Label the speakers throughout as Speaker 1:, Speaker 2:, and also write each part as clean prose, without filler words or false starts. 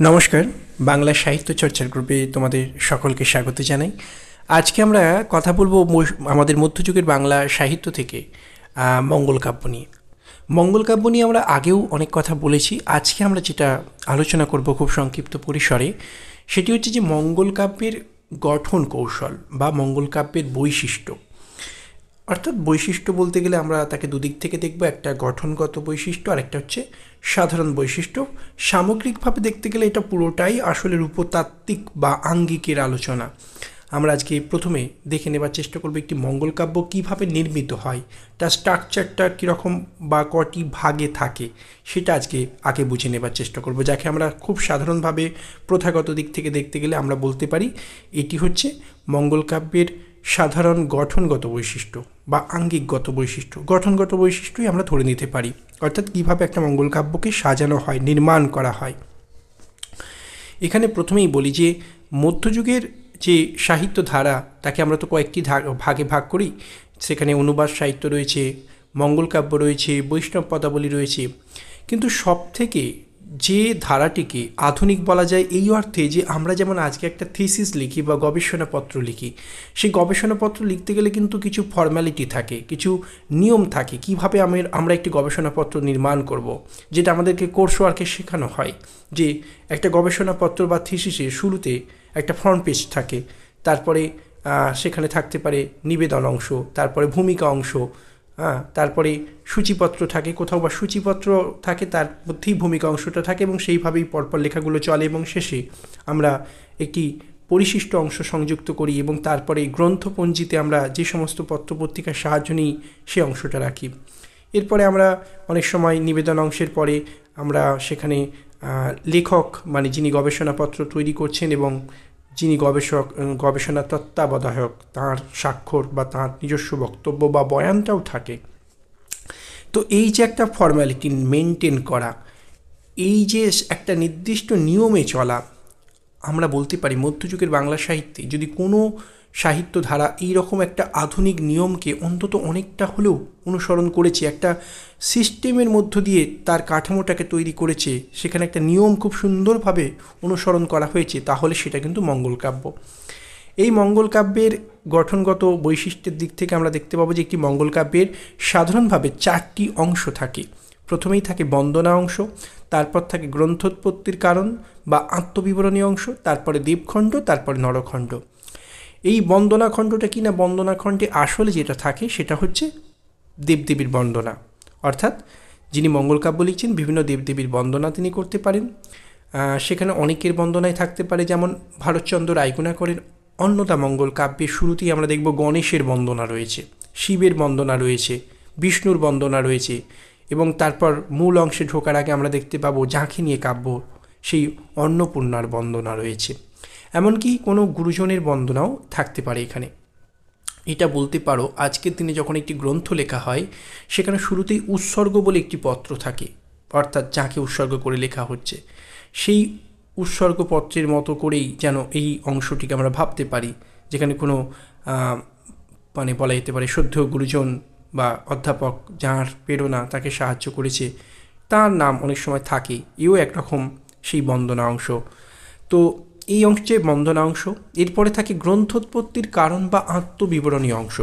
Speaker 1: নমস্কার, বাংলা সাহিত্য চর্চার গ্রুপে তোমাদের সকলকে স্বাগত জানাই। আজকে আমরা কথা বলবো আমাদের মধ্যযুগের বাংলা সাহিত্য থেকে মঙ্গল কাব্য নিয়ে। মঙ্গল কাব্য নিয়ে আমরা আগেও অনেক কথা বলেছি। আজকে আমরা যেটা আলোচনা করব খুব সংক্ষিপ্ত পরিসরে, সেটি হচ্ছে যে মঙ্গল কাব্যের গঠন কৌশল বা মঙ্গল কাব্যের বৈশিষ্ট্য। অর্থাৎ বৈশিষ্ট্য বলতে গেলে আমরা তাকে দুদিক থেকে দেখব, একটা গঠনগত বৈশিষ্ট্য আর একটা হচ্ছে সাধারণ বৈশিষ্ট্য। সামগ্রিকভাবে দেখতে গেলে এটা পুরোটাই আসলে রূপতাত্ত্বিক বা আঙ্গিকের আলোচনা। আমরা আজকে প্রথমে দেখে নেবার চেষ্টা করব একটি মঙ্গল কাব্য কীভাবে নির্মিত হয়, তার স্ট্রাকচারটা কীরকম বা কটি ভাগে থাকে, সেটা আজকে আগে বুঝে নেবার চেষ্টা করব, যাকে আমরা খুব সাধারণভাবে প্রথাগত দিক থেকে দেখতে গেলে আমরা বলতে পারি এটি হচ্ছে মঙ্গল কাব্যের সাধারণ গঠনগত বৈশিষ্ট্য বা আঙ্গিকগত বৈশিষ্ট্য। গঠনগত বৈশিষ্ট্যই আমরা ধরে নিতে পারি, অর্থাৎ কীভাবে একটা মঙ্গল কাব্যকে সাজানো হয়, নির্মাণ করা হয়। এখানে প্রথমেই বলি যে মধ্যযুগের যে সাহিত্য ধারা, তাকে আমরা তো কয়েকটি ভাগে ভাগ করি। সেখানে অনুবাদ সাহিত্য রয়েছে, মঙ্গল কাব্য রয়েছে, বৈষ্ণব পদাবলী রয়েছে। কিন্তু সবথেকে যে ধারাটিকে আধুনিক বলা যায় এই অর্থে যে আমরা যেমন আজকে একটা থিসিস লিখি বা গবেষণাপত্র লিখি, সেই গবেষণাপত্র লিখতে গেলে কিন্তু কিছু ফর্ম্যালিটি থাকে, কিছু নিয়ম থাকে কীভাবে আমরা একটি গবেষণাপত্র নির্মাণ করব, যেটা আমাদেরকে কোর্স ওয়ার্কে শেখানো হয়। যে একটা গবেষণাপত্র বা থিসিসের শুরুতে একটা ফ্রন্ট পেজ থাকে, তারপরে সেখানে থাকতে পারে নিবেদন অংশ, তারপরে ভূমিকা অংশ, তারপরে সূচিপত্র থাকে, কোথাও বা সূচিপত্র থাকে, তার মধ্যেই ভূমিকা অংশটা থাকে এবং সেইভাবেই পরপর লেখাগুলো চলে এবং শেষে আমরা একটি পরিশিষ্ট অংশ সংযুক্ত করি এবং তারপরে গ্রন্থপঞ্জিতে আমরা যে সমস্ত পত্রপত্রিকার সাহায্য নিই সে অংশটা রাখি। এরপরে আমরা অনেক সময় নিবেদন অংশের পরে আমরা সেখানে লেখক মানে যিনি গবেষণাপত্র তৈরি করছেন এবং যিনি গবেষণা তত্ত্বাবধায়ক, তাঁর স্বাক্ষর বা তাঁর নিজস্ব বক্তব্য বা বয়ানটাও থাকে। তো এই যে একটা ফর্ম্যালিটি মেনটেন করা, এই যে একটা নির্দিষ্ট নিয়মে চলা, আমরা বলতে পারি মধ্যযুগের বাংলা সাহিত্যে যদি কোনো সাহিত্য ধারা এইরকম একটা আধুনিক নিয়মকে অন্তত অনেকটা হলেও অনুসরণ করেছে, একটা সিস্টেমের মধ্য দিয়ে তার কাঠামোটাকে তৈরি করেছে, সেখানে একটা নিয়ম খুব সুন্দরভাবে অনুসরণ করা হয়েছে, তাহলে সেটা কিন্তু মঙ্গল কাব্য। এই মঙ্গল কাব্যের গঠনগত বৈশিষ্ট্যের দিক থেকে আমরা দেখতে পাবো যে একটি মঙ্গল কাব্যের সাধারণভাবে 4টি অংশ থাকে। প্রথমেই থাকে বন্দনা অংশ, তারপর থাকে গ্রন্থোৎপত্তির কারণ বা আত্মবিবরণী অংশ, তারপরে দেবখণ্ড, তারপরে নরখণ্ড। এই বন্দনা খণ্ডটা কি না, বন্দনা খণ্ডে আসলে যেটা থাকে সেটা হচ্ছে দেবদেবীর বন্দনা, অর্থাৎ যিনি মঙ্গল কাব্য লিখছেন বিভিন্ন দেবদেবীর বন্দনা তিনি করতে পারেন। সেখানে অনেকের বন্দনায় থাকতে পারে, যেমন ভারতচন্দ্র রায়গুণাকরের অন্নদা মঙ্গল কাব্যের শুরুতেই আমরা দেখব গণেশের বন্দনা রয়েছে, শিবের বন্দনা রয়েছে, বিষ্ণুর বন্দনা রয়েছে এবং তারপর মূল অংশে ঢোকার আগে আমরা দেখতে পাবো যাকে নিয়ে কাব্য সেই অন্নপূর্ণার বন্দনা রয়েছে। এমনকি কোনো গুরুজনের বন্দনাও থাকতে পারে এখানে। এটা বলতে পারো আজকের দিনে যখন একটি গ্রন্থ লেখা হয় সেখানে শুরুতেই উৎসর্গ বলে একটি পত্র থাকে, অর্থাৎ যাকে উৎসর্গ করে লেখা হচ্ছে সেই উৎসর্গপত্রের মতো করেই যেন এই অংশটিকে আমরা ভাবতে পারি, যেখানে কোনো মানে বলা যেতে পারে শ্রদ্ধেয় গুরুজন বা অধ্যাপক যার প্রেরণা তাকে সাহায্য করেছে তার নাম অনেক সময় থাকে, এও একরকম সেই বন্দনা অংশ। তো এই অংশে বন্দনা অংশ। এরপরে থাকে গ্রন্থোৎপত্তির কারণ বা আত্মবিবরণী অংশ।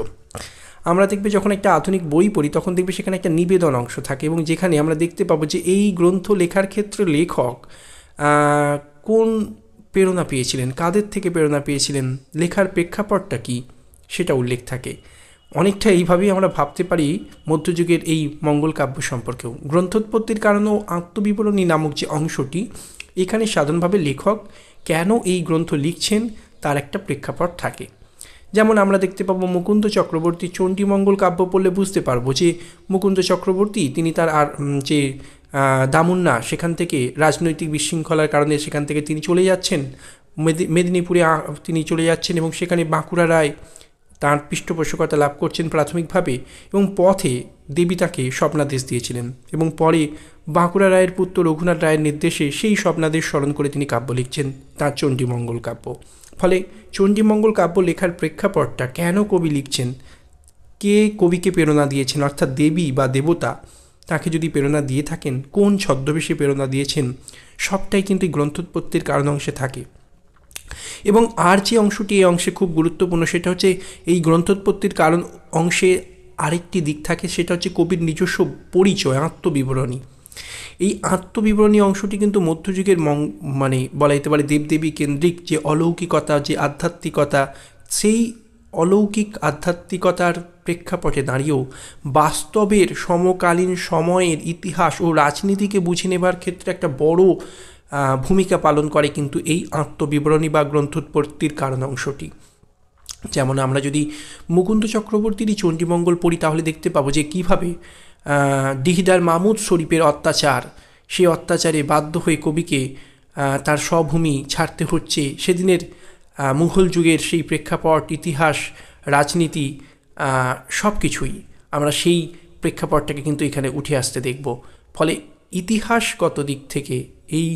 Speaker 1: আমরা দেখবে যখন একটা আধুনিক বই পড়ি তখন দেখবে সেখানে একটা নিবেদন অংশ থাকে এবং যেখানে আমরা দেখতে পাবো যে এই গ্রন্থ লেখার ক্ষেত্রে লেখক কোন প্রেরণা পেয়েছিলেন, কাদের থেকে প্রেরণা পেয়েছিলেন, লেখার প্রেক্ষাপটটা কী সেটা উল্লেখ থাকে। অনেকটা এইভাবেই আমরা ভাবতে পারি মধ্যযুগের এই মঙ্গল কাব্য সম্পর্কেও। গ্রন্থোৎপত্তির কারণ ও আত্মবিবরণী নামক যে অংশটি, এখানে সাধারণভাবে লেখক কেন এই গ্রন্থ লিখছেন তার একটা প্রেক্ষাপট থাকে। যেমন আমরা দেখতে পাবো মুকুন্দ চক্রবর্তী চণ্ডীমঙ্গল কাব্য পড়লে বুঝতে পারবো যে মুকুন্দ চক্রবর্তী তিনি তার যে দামুন্না সেখান থেকে রাজনৈতিক বিশৃঙ্খলার কারণে সেখান থেকে তিনি চলে যাচ্ছেন, মেদিনীপুরে তিনি চলে যাচ্ছেন এবং সেখানে বাঁকুড়া রায় তাঁর পৃষ্ঠপোষকতা লাভ করছেন প্রাথমিকভাবে এবং পথে দেবী তাকে স্বপ্নাদেশ দিয়েছিলেন এবং পরে বাঁকুড়া রায়ের পুত্র রঘুনাথ রায়ের নির্দেশে সেই স্বপ্নাদেশ স্মরণ করে তিনি কাব্য লিখছেন তাঁর চণ্ডীমঙ্গল কাব্য। ফলে চণ্ডীমঙ্গল কাব্য লেখার প্রেক্ষাপটটা, কেন কবি লিখছেন, কে কবিকে প্রেরণা দিয়েছেন, অর্থাৎ দেবী বা দেবতা তাকে যদি প্রেরণা দিয়ে থাকেন, কোন ছদ্মবেশে প্রেরণা দিয়েছেন, সবটাই কিন্তু এই গ্রন্থোৎপত্তির কারণ অংশে থাকে। এবং আর যে অংশটি এই অংশে খুব গুরুত্বপূর্ণ, সেটা হচ্ছে এই গ্রন্থোৎপত্তির কারণ অংশে আরেকটি দিক থাকে, সেটা হচ্ছে কবির নিজস্ব পরিচয়, আত্মবিবরণী। এই আত্মবিবরণী অংশটি কিন্তু মধ্যযুগের মানে বলা যেতে পারে দেবদেবী কেন্দ্রিক যে অলৌকিকতা, যে আধ্যাত্মিকতা, সেই অলৌকিক আধ্যাত্মিকতার প্রেক্ষাপটে দাঁড়িয়েও বাস্তবের সমকালীন সময়ের ইতিহাস ও রাজনীতিকে বুঝে নেবার ক্ষেত্রে একটা বড় ভূমিকা পালন করে কিন্তু এই আত্মবিবরণী বা গ্রন্থোৎপত্তির কারণ অংশটি। যেমন আমরা যদি মুকুন্দ চক্রবর্তীরই চণ্ডীমঙ্গল পড়ি, তাহলে দেখতে পাবো যে কীভাবে দিহিদার মাহমুদ শরীফের অত্যাচার, সেই অত্যাচারে বাধ্য হয়ে কবিকে তার স্বভূমি ছাড়তে হচ্ছে। সেদিনের মুঘল যুগের সেই প্রেক্ষাপট, ইতিহাস, রাজনীতি, সব কিছুই আমরা সেই প্রেক্ষাপটটাকে কিন্তু এখানে উঠে আসতে দেখব। ফলে ইতিহাসগত দিক থেকে এই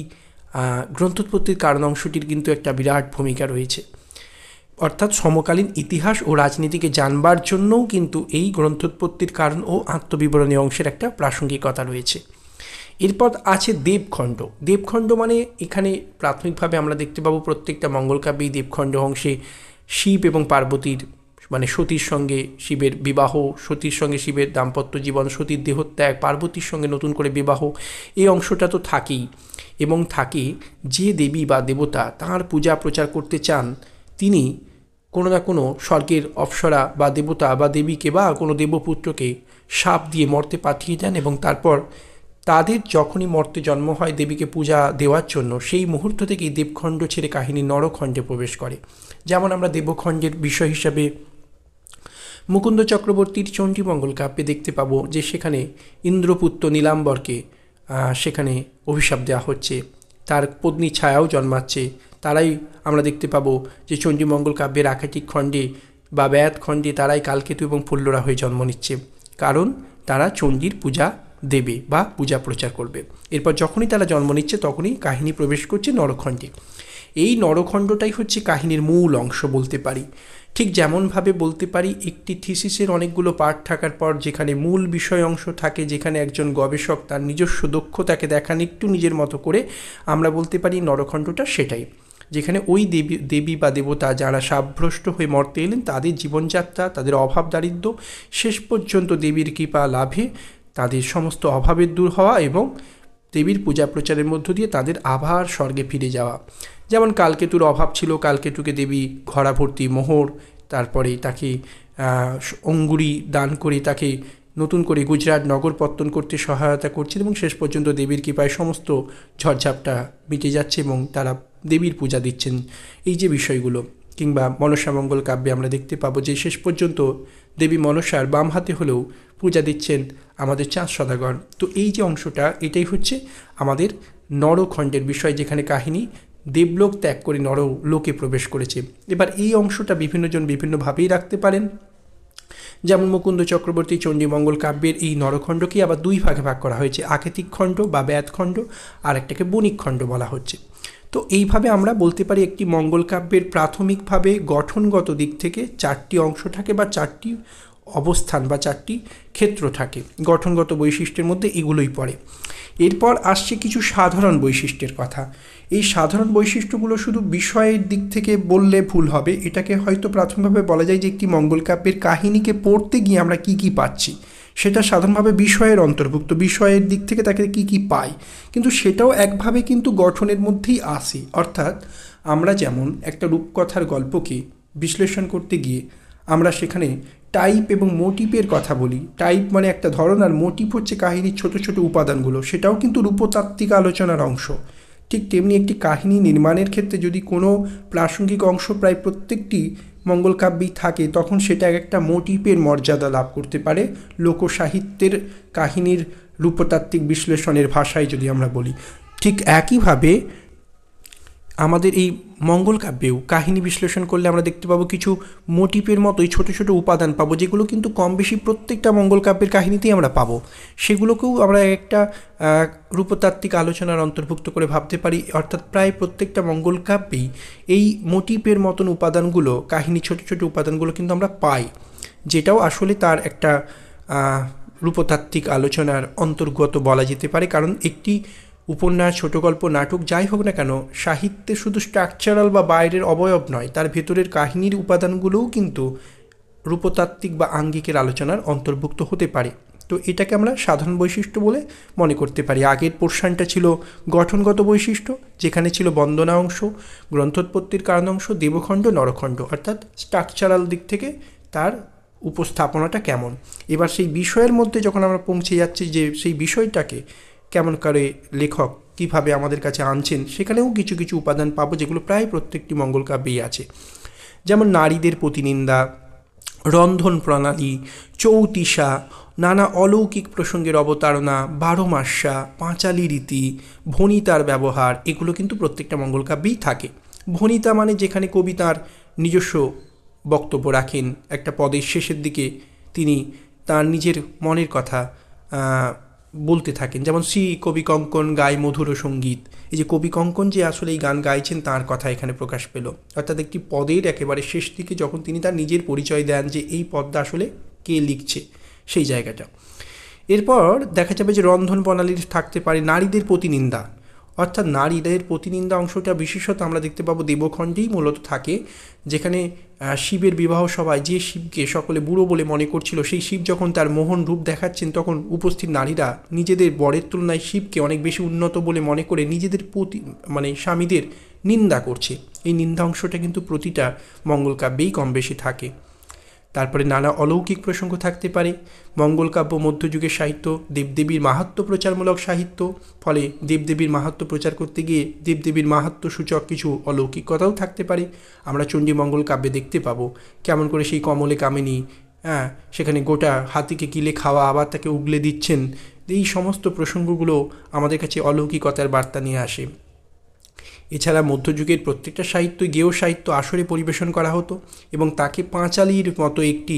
Speaker 1: গ্রন্থোৎপত্তির কারণ অংশটির কিন্তু একটা বিরাট ভূমিকা রয়েছে। অর্থাৎ সমকালীন ইতিহাস ও রাজনীতিকে জানবার জন্যও কিন্তু এই গ্রন্থোৎপত্তির কারণ ও আত্মবিবরণী অংশের একটা প্রাসঙ্গিকতা রয়েছে। এরপর আছে দেবখণ্ড। দেবখণ্ড মানে এখানে প্রাথমিকভাবে আমরা দেখতে পাবো প্রত্যেকটা মঙ্গলকাব্যেই দেবখণ্ড অংশে শিব এবং পার্বতীর, মানে সতীর সঙ্গে শিবের বিবাহ, সতীর সঙ্গে শিবের দাম্পত্য জীবন, সতীর দেহত্যাগ, পার্বতীর সঙ্গে নতুন করে বিবাহ, এই অংশটা তো থাকেই। এবং থাকে যে দেবী বা দেবতা তাঁর পূজা প্রচার করতে চান, তিনি কোনো না কোনো স্বর্গের অপ্সরা বা দেবতা বা দেবীকে বা কোনো দেবপুত্রকে শাপ দিয়ে মর্তে পাঠিয়ে দেন, এবং তারপর তাদের যখনই মর্তে জন্ম হয় দেবীকে পূজা দেওয়ার জন্য, সেই মুহূর্ত থেকেই দেবখণ্ড ছেড়ে কাহিনী নরখণ্ডে প্রবেশ করে। যেমন আমরা দেবখণ্ডের বিষয় হিসাবে মুকুন্দ চক্রবর্তীর চণ্ডীমঙ্গল কাব্যে দেখতে পাবো যে সেখানে ইন্দ্রপুত্র নীলাম্বরকে সেখানে অভিশাপ দেওয়া হচ্ছে, তার পত্নী ছায়াও জন্মাচ্ছে। তারাই আমরা দেখতে পাবো যে চণ্ডীমঙ্গল কাব্যের আক্ষেটিক খণ্ডে বা ব্যাদ খণ্ডে তারাই কালকেতু এবং ফুল্লরা হয়ে জন্ম নিচ্ছে, কারণ তারা চণ্ডীর পূজা দেবে বা পূজা প্রচার করবে। এরপর যখনই তারা জন্ম নিচ্ছে তখনই কাহিনী প্রবেশ করছে নরখণ্ডে। এই নরখণ্ডটাই হচ্ছে কাহিনীর মূল অংশ বলতে পারি। ঠিক যেমনভাবে বলতে পারি একটি থিসিসের অনেকগুলো পার্ট থাকার পর যেখানে মূল বিষয় অংশ থাকে, যেখানে একজন গবেষক তার নিজস্ব দক্ষতাকে দেখান একটু নিজের মতো করে, আমরা বলতে পারি নরখণ্ডটা সেটাই, যেখানে ওই দেবী বা দেবতা যারা শাপভ্রষ্ট হয়ে মর্তে এলেন তাদের জীবনযাত্রা, তাদের অভাব দারিদ্র্য, শেষ পর্যন্ত দেবীর কৃপা লাভে তাদের সমস্ত অভাবের দূর হওয়া এবং দেবীর পূজা প্রচারের মধ্য দিয়ে তাদের আবার স্বর্গে ফিরে যাওয়া। যেমন কালকেতুর অভাব ছিল, কালকেতুকে দেবী ঘড়া ভর্তি মোহর, তারপরে তাকে অঙ্গুরি দান করে তাকে নতুন করে গুজরাট নগর পত্তন করতে সহায়তা করছেন, এবং শেষ পর্যন্ত দেবীর কৃপায় সমস্ত ঝড়ঝাপটা মিটে যাচ্ছে এবং তারা দেবীর পূজা দিচ্ছেন। এই যে বিষয়গুলো, কিংবা মনসামঙ্গল কাব্যে আমরা দেখতে পাবো যে শেষ পর্যন্ত দেবী মনসার বাম হাতে হলেও পূজা দিচ্ছেন আমাদের চাঁদ সদাগর। তো এই যে অংশটা, এটাই হচ্ছে আমাদের নরখণ্ডের বিষয়, যেখানে কাহিনী দেবলোক ত্যাগ করে নরলোকে প্রবেশ করেছে। এবার এই অংশটা বিভিন্নজন বিভিন্নভাবেই রাখতে পারেন। যেমন মুকুন্দ চক্রবর্তী চণ্ডীমঙ্গল কাব্যের এই নরখণ্ডকে আবার দুই ভাগে ভাগ করা হয়েছে, আকেতিক খণ্ড বা ব্যাদখণ্ড, আর একটাকে বণিক খণ্ড বলা হচ্ছে। তো এইভাবে আমরা বলতে পারি একটি মঙ্গল কাব্যের প্রাথমিকভাবে গঠনগত দিক থেকে চারটি অংশ থাকে বা চারটি অবস্থান বা চারটি ক্ষেত্র থাকে। গঠনগত বৈশিষ্ট্যের মধ্যে এগুলোই পড়ে। এরপর আসছে কিছু সাধারণ বৈশিষ্ট্যের কথা। এই সাধারণ বৈশিষ্ট্যগুলো শুধু বিষয়ের দিক থেকে বললে ভুল হবে। এটাকে হয়তো প্রাথমিকভাবে বলা যায় যে একটি মঙ্গল কাব্যের কাহিনীকে পড়তে গিয়ে আমরা কী কী পাচ্ছি, সেটা সাধারণভাবে বিষয়ের অন্তর্ভুক্ত, বিষয়ের দিক থেকে তাকে কী কী পাই, কিন্তু সেটাও একভাবে কিন্তু গঠনের মধ্যেই আসে। অর্থাৎ আমরা যেমন একটা রূপকথার গল্পকে বিশ্লেষণ করতে গিয়ে আমরা সেখানে টাইপ এবং মোটিভের কথা বলি। টাইপ মানে একটা ধরন, আর মোটিভ হচ্ছে কাহিনীর ছোট ছোট উপাদানগুলো, সেটাও কিন্তু রূপতাত্ত্বিক আলোচনার অংশ। ঠিক তেমনি একটি কাহিনী নির্মাণের ক্ষেত্রে যদি কোনো প্রাসঙ্গিক অংশ প্রায় প্রত্যেকটি মঙ্গল কাব্যেই থাকে, তখন সেটা একটা মোটিভের মর্যাদা লাভ করতে পারে লোকসাহিত্যের কাহিনীর রূপতাত্ত্বিক বিশ্লেষণের ভাষায় যদি আমরা বলি। ঠিক একইভাবে আমাদের এই মঙ্গল কাব্যেও কাহিনী বিশ্লেষণ করলে আমরা দেখতে পাবো কিছু মোটিভের মতোই ছোট ছোট উপাদান পাবো, যেগুলো কিন্তু কম বেশি প্রত্যেকটা মঙ্গল কাব্যের কাহিনীতেই আমরা পাবো। সেগুলোকেও আমরা একটা রূপতাত্ত্বিক আলোচনার অন্তর্ভুক্ত করে ভাবতে পারি। অর্থাৎ প্রায় প্রত্যেকটা মঙ্গল কাব্যেই এই মোটিভের মতন উপাদানগুলো, কাহিনী ছোট ছোট উপাদানগুলো কিন্তু আমরা পাই, যেটাও আসলে তার একটা রূপতাত্ত্বিক আলোচনার অন্তর্গত বলা যেতে পারে, কারণ একটি উপন্যাস, ছোট গল্প, নাটক যাই হোক না কেন, সাহিত্যে শুধু স্ট্রাকচারাল বা বাইরের অবয়ব নয়, তার ভেতরের কাহিনীর উপাদানগুলোও কিন্তু রূপতাত্ত্বিক বা আঙ্গিকের আলোচনার অন্তর্ভুক্ত হতে পারে। তো এটাকে আমরা সাধারণ বৈশিষ্ট্য বলে মনে করতে পারি। আগের পোর্শনটা ছিল গঠনগত বৈশিষ্ট্য, যেখানে ছিল বন্দনা অংশ, গ্রন্থোৎপত্তির কারণ অংশ, দেবখণ্ড, নরখণ্ড, অর্থাৎ স্ট্রাকচারাল দিক থেকে তার উপস্থাপনাটা কেমন। এবার সেই বিষয়ের মধ্যে যখন আমরা পৌঁছে যাচ্ছি যে সেই বিষয়টাকে কেমন করে লেখক কীভাবে আমাদের কাছে আনছেন, সেখানেও কিছু কিছু উপাদান পাবো যেগুলো প্রায় প্রত্যেকটি মঙ্গল কাব্যেই আছে। যেমন নারীদের প্রতিনিন্দা, রন্ধন প্রণালী, চৌতিসা, নানা অলৌকিক প্রসঙ্গের অবতারণা, বারোমাস্যা, পাঁচালী রীতি, ভণিতার ব্যবহার, এগুলো কিন্তু প্রত্যেকটা মঙ্গল কাব্যেই থাকে। ভণিতা মানে যেখানে কবি তাঁর নিজস্ব বক্তব্য রাখেন, একটা পদের শেষের দিকে তিনি তার নিজের মনের কথা বলতে থাকেন। যেমন শ্রী কবি কঙ্কন গায় মধুর সঙ্গীত, এই যে কবি কঙ্কন যে আসলে এই গান গাইছেন তার কথা এখানে প্রকাশ পেল। অর্থাৎ একটি পদের একেবারে শেষ দিকে যখন তিনি তার নিজের পরিচয় দেন যে এই পদটা আসলে কে লিখছে, সেই জায়গাটা। এরপর দেখা যাবে যে রন্ধন প্রণালীর থাকতে পারে নারীদের প্রতিনিন্দা, অর্থাৎ নারীদের প্রতিনিন্দা অংশটা বিশেষত আমরা দেখতে পাবো দেবখণ্ডেই মূলত থাকে, যেখানে শিবের বিবাহ সভায় যে শিবকে সকলে বুড়ো বলে মনে করছিল, সেই শিব যখন তার মোহন রূপ দেখাচ্ছেন, তখন উপস্থিত নারীরা নিজেদের বরের তুলনায় শিবকে অনেক বেশি উন্নত বলে মনে করে নিজেদের স্বামীদের নিন্দা করছে। এই নিন্দা অংশটা কিন্তু প্রতিটা মঙ্গল কাব্যেই কম বেশি থাকে। তারপরে নানা অলৌকিক প্রসঙ্গ থাকতে পারে। মঙ্গলকাব্য মধ্যযুগের সাহিত্য, দেবদেবীর মাহাত্ম্য প্রচারমূলক সাহিত্য, ফলে দেবদেবীর মাহাত্ম্য প্রচার করতে গিয়ে দেবদেবীর মাহাত্ম্য সূচক কিছু অলৌকিক কথাও থাকতে পারে। আমরা চণ্ডী মঙ্গল কাব্যে দেখতে পাবো কেমন করে সেই কমলে কামিনী, সেখানে গোটা হাতিকে গিলে খাওয়া, আবার তাকে উগলে দিচ্ছেন। এই সমস্ত প্রসঙ্গগুলো আমাদের কাছে অলৌকিকতার বার্তা নিয়ে আসে। এছাড়া মধ্যযুগের প্রত্যেকটা সাহিত্য গেয় সাহিত্য আসরে পরিবেশন করা হতো এবং তাকে পাঁচালীর মতো একটি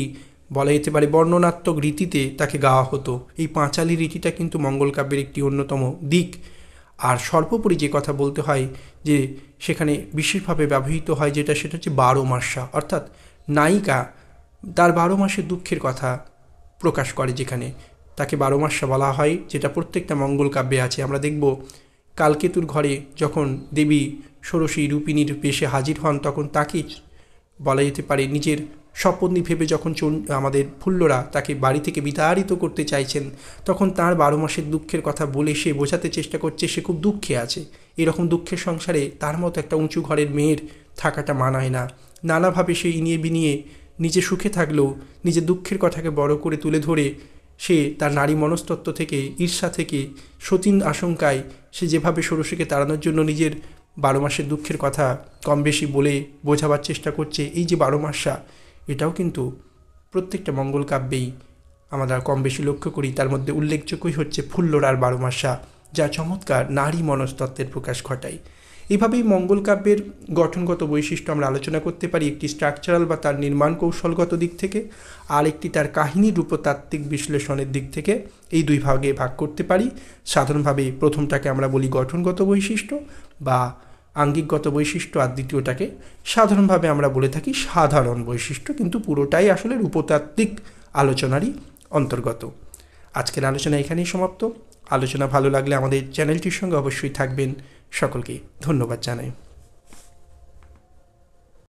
Speaker 1: বলা যেতে পারে বর্ণনাত্মক রীতিতে তাকে গাওয়া হতো। এই পাঁচালী রীতিটা কিন্তু মঙ্গল কাব্যের একটি অন্যতম দিক। আর সর্বোপরি যে কথা বলতে হয় যে সেখানে বিশেষভাবে ব্যবহৃত হয় সেটা হচ্ছে বারোমাস্যা, অর্থাৎ নায়িকা তার 12 মাসের দুঃখের কথা প্রকাশ করে, যেখানে তাকে বারোমাস্যা বলা হয়, যেটা প্রত্যেকটা মঙ্গল কাব্যে আছে। আমরা দেখব কালকেতুর ঘরে যখন দেবী ষোড়শী রূপিণীর বেশে হাজির হন, তখন তাকে বলা যেতে পারে নিজের স্বপত্নী ভেবে যখন আমাদের ফুল্লরা তাকে বাড়ি থেকে বিতাড়িত করতে চাইছেন, তখন তার 12 মাসের দুঃখের কথা বলে সে বোঝাতে চেষ্টা করছে সে খুব দুঃখে আছে। এরকম দুঃখের সংসারে তার মতো একটা উঁচু ঘরের মেয়ের থাকাটা মানায় না। নানাভাবে সে ইনিয়ে বিনিয়ে নিজে সুখে থাকলেও নিজের দুঃখের কথাকে বড় করে তুলে ধরে সে তার নারী মনস্তত্ত্ব থেকে, ঈর্ষা থেকে, সতীন আশঙ্কায় সে যেভাবে ষোড়শীকে তাড়ানোর জন্য নিজের 12 মাসের দুঃখের কথা কম বেশি বলে বোঝাবার চেষ্টা করছে, এই যে 12 মাসা, এটাও কিন্তু প্রত্যেকটা মঙ্গল কাব্যেই আমরা কম বেশি লক্ষ্য করি। তার মধ্যে উল্লেখযোগ্যই হচ্ছে ফুল্লরার 12 মাসা, যা চমৎকার নারী মনস্তত্ত্বের প্রকাশ ঘটায়। এভাবেই মঙ্গল কাব্যের গঠনগত বৈশিষ্ট্য আমরা আলোচনা করতে পারি, একটি স্ট্রাকচারাল বা তার নির্মাণ কৌশলগত দিক থেকে, আর একটি তার কাহিনী রূপতাত্ত্বিক বিশ্লেষণের দিক থেকে। এই দুই ভাগে ভাগ করতে পারি। সাধারণভাবে প্রথমটাকে আমরা বলি গঠনগত বৈশিষ্ট্য বা আঙ্গিকগত বৈশিষ্ট্য, আর দ্বিতীয়টাকে সাধারণভাবে আমরা বলে থাকি সাধারণ বৈশিষ্ট্য, কিন্তু পুরোটাই আসলে রূপতাত্ত্বিক আলোচনারই অন্তর্গত। আজকের আলোচনা এখানেই সমাপ্ত। আলোচনা ভালো লাগলে আমাদের চ্যানেলটির সঙ্গে অবশ্যই থাকবেন। সকলকে ধন্যবাদ জানাই।